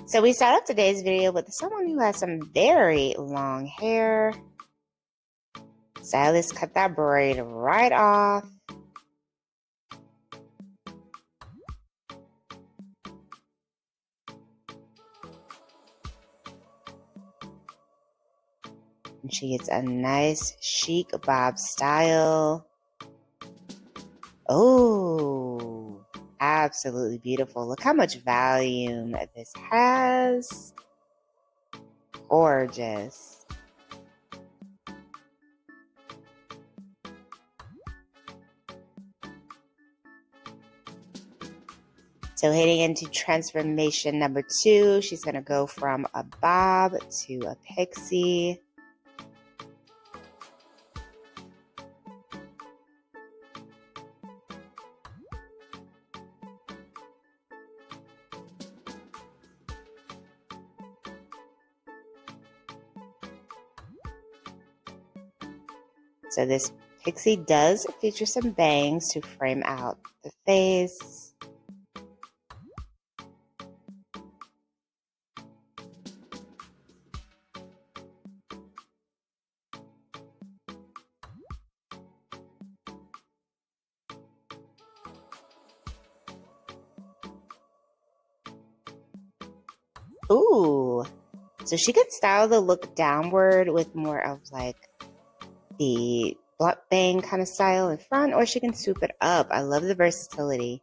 So we start off today's video with someone who has some very long hair. Stylist cut that braid right off. And she gets a nice chic bob style. Oh, absolutely beautiful. Look how much volume this has. Gorgeous. So heading into transformation number 2, she's going to go from a bob to a pixie. So this pixie does feature some bangs to frame out the face. Ooh, so she could style the look downward with more of like the blunt bang kind of style in front, or she can swoop it up. I love the versatility.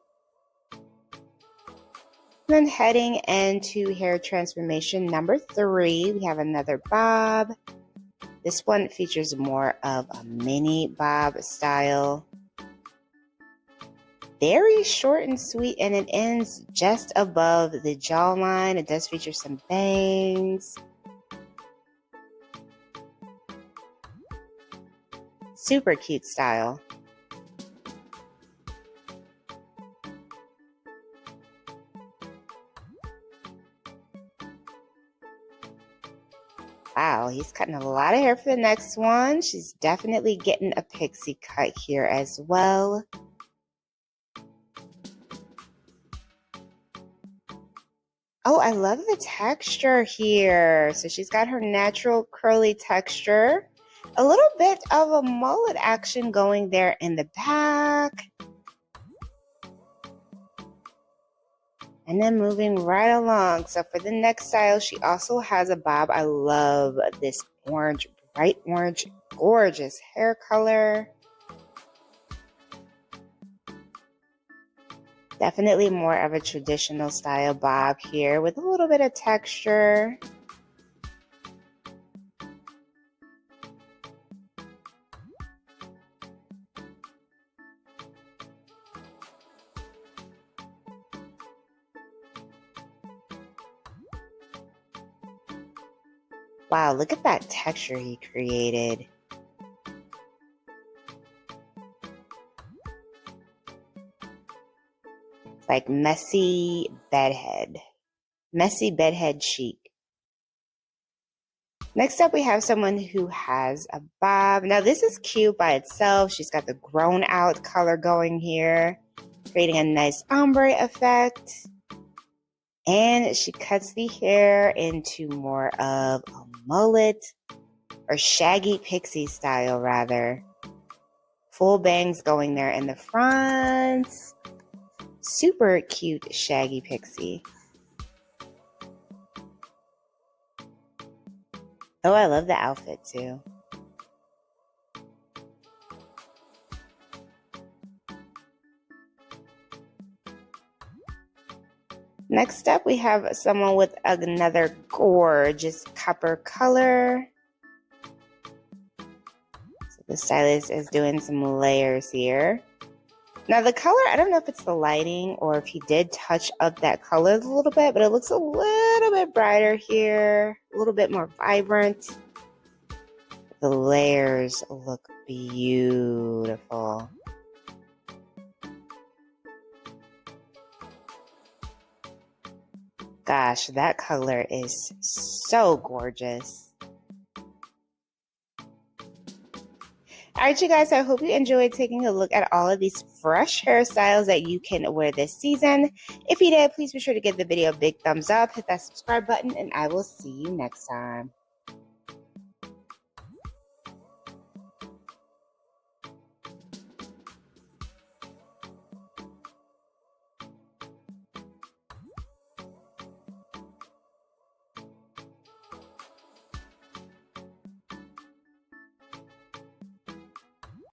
Then heading into hair transformation number 3, we have another bob. This one features more of a mini bob style. Very short and sweet, and it ends just above the jawline. It does feature some bangs. Super cute style. Wow, he's cutting a lot of hair for the next one. She's definitely getting a pixie cut here as well. Oh, I love the texture here. So she's got her natural curly texture. A little bit of a mullet action going there in the back. And then moving right along. So for the next style, she also has a bob. I love this orange, bright orange, gorgeous hair color. Definitely more of a traditional style bob here with a little bit of texture. Wow, look at that texture he created. It's like messy bedhead. Messy bedhead chic. Next up, we have someone who has a bob. Now, this is cute by itself. She's got the grown out color going here, creating a nice ombre effect. And she cuts the hair into more of a mullet, or shaggy pixie style rather. Full bangs going there in the front. Super cute shaggy pixie. Oh, I love the outfit too. Next up, we have someone with another gorgeous copper color. So the stylist is doing some layers here. Now the color, I don't know if it's the lighting or if he did touch up that color a little bit, but it looks a little bit brighter here, a little bit more vibrant. The layers look beautiful. Gosh, that color is so gorgeous. All right, you guys, I hope you enjoyed taking a look at all of these fresh hairstyles that you can wear this season. If you did, please be sure to give the video a big thumbs up, hit that subscribe button, and I will see you next time.